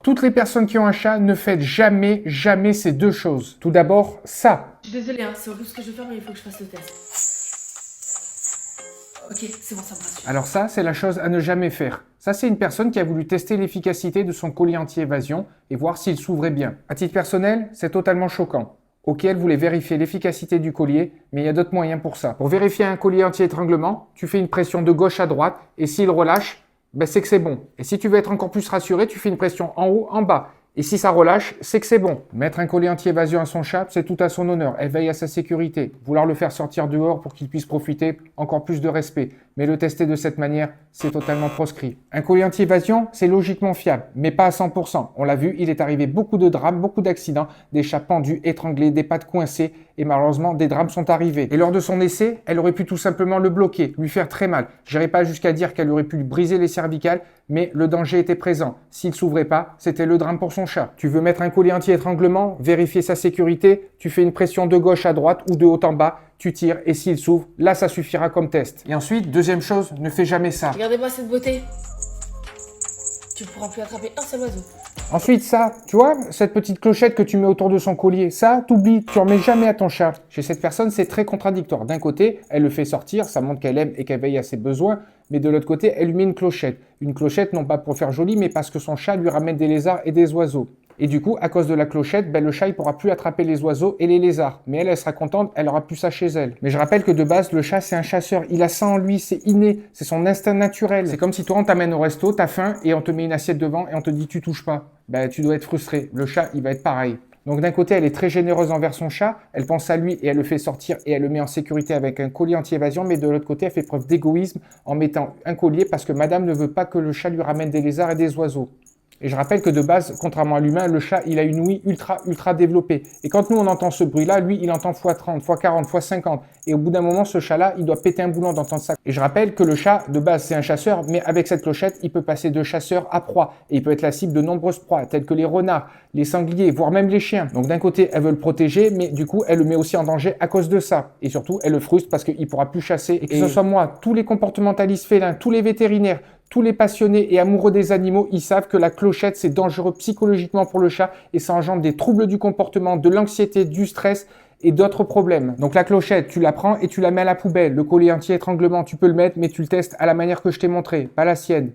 Toutes les personnes qui ont un chat, ne faites jamais, jamais ces deux choses. Tout d'abord, ça. Je suis désolée, hein, c'est horrible ce que je vais faire, mais il faut que je fasse le test. Ok, c'est bon, ça me rassure. Alors ça, c'est la chose à ne jamais faire. Ça, c'est une personne qui a voulu tester l'efficacité de son collier anti-évasion et voir s'il s'ouvrait bien. À titre personnel, c'est totalement choquant. Ok, elle voulait vérifier l'efficacité du collier, mais il y a d'autres moyens pour ça. Pour vérifier un collier anti-étranglement, tu fais une pression de gauche à droite et s'il relâche, ben c'est que c'est bon. Et si tu veux être encore plus rassuré, tu fais une pression en haut, en bas. Et si ça relâche, c'est que c'est bon. Mettre un collier anti-évasion à son chat, c'est tout à son honneur. Elle veille à sa sécurité. Vouloir le faire sortir dehors pour qu'il puisse profiter, encore plus de respect. Mais le tester de cette manière, c'est totalement proscrit. Un collier anti-évasion, c'est logiquement fiable, mais pas à 100%. On l'a vu, il est arrivé beaucoup de drames, beaucoup d'accidents, des chats pendus, étranglés, des pattes coincées, et malheureusement, des drames sont arrivés. Et lors de son essai, elle aurait pu tout simplement le bloquer, lui faire très mal. J'irai pas jusqu'à dire qu'elle aurait pu lui briser les cervicales, mais le danger était présent. S'il s'ouvrait pas, c'était le drame pour son chat. Tu veux mettre un collier anti-étranglement, vérifier sa sécurité, tu fais une pression de gauche à droite ou de haut en bas, tu tires et s'il s'ouvre, là ça suffira comme test. Et ensuite, deuxième chose, ne fais jamais ça. Regardez-moi cette beauté. Tu ne pourras plus attraper un seul oiseau. Ensuite, ça, tu vois, cette petite clochette que tu mets autour de son collier, ça, t'oublies, tu en mets jamais à ton chat. Chez cette personne, c'est très contradictoire. D'un côté, elle le fait sortir, ça montre qu'elle aime et qu'elle veille à ses besoins, mais de l'autre côté, elle lui met une clochette. Une clochette, non pas pour faire joli, mais parce que son chat lui ramène des lézards et des oiseaux. Et du coup, à cause de la clochette, ben, le chat ne pourra plus attraper les oiseaux et les lézards. Mais elle sera contente, elle aura plus ça chez elle. Mais je rappelle que de base, le chat, c'est un chasseur. Il a ça en lui, c'est inné, c'est son instinct naturel. C'est comme si toi, on t'amène au resto, t'as faim et on te met une assiette devant et on te dit tu touches pas. Ben, tu dois être frustré. Le chat, il va être pareil. Donc d'un côté, elle est très généreuse envers son chat, elle pense à lui et elle le fait sortir et elle le met en sécurité avec un collier anti-évasion, mais de l'autre côté, elle fait preuve d'égoïsme en mettant un collier parce que madame ne veut pas que le chat lui ramène des lézards et des oiseaux. Et je rappelle que de base, contrairement à l'humain, le chat, il a une ouïe ultra développée. Et quand nous, on entend ce bruit-là, lui, il entend x30, x40, x50. Et au bout d'un moment, ce chat-là, il doit péter un boulon d'entendre ça. Et je rappelle que le chat, de base, c'est un chasseur, mais avec cette clochette, il peut passer de chasseur à proie. Et il peut être la cible de nombreuses proies, telles que les renards, les sangliers, voire même les chiens. Donc d'un côté, elle veut le protéger, mais du coup, elle le met aussi en danger à cause de ça. Et surtout, elle le frustre parce qu'il pourra plus chasser. Et que ce soit moi, tous les comportementalistes félins, tous les vétérinaires, tous les passionnés et amoureux des animaux, ils savent que la clochette, c'est dangereux psychologiquement pour le chat et ça engendre des troubles du comportement, de l'anxiété, du stress et d'autres problèmes. Donc la clochette, tu la prends et tu la mets à la poubelle. Le collier anti-étranglement, tu peux le mettre, mais tu le testes à la manière que je t'ai montré, pas la sienne.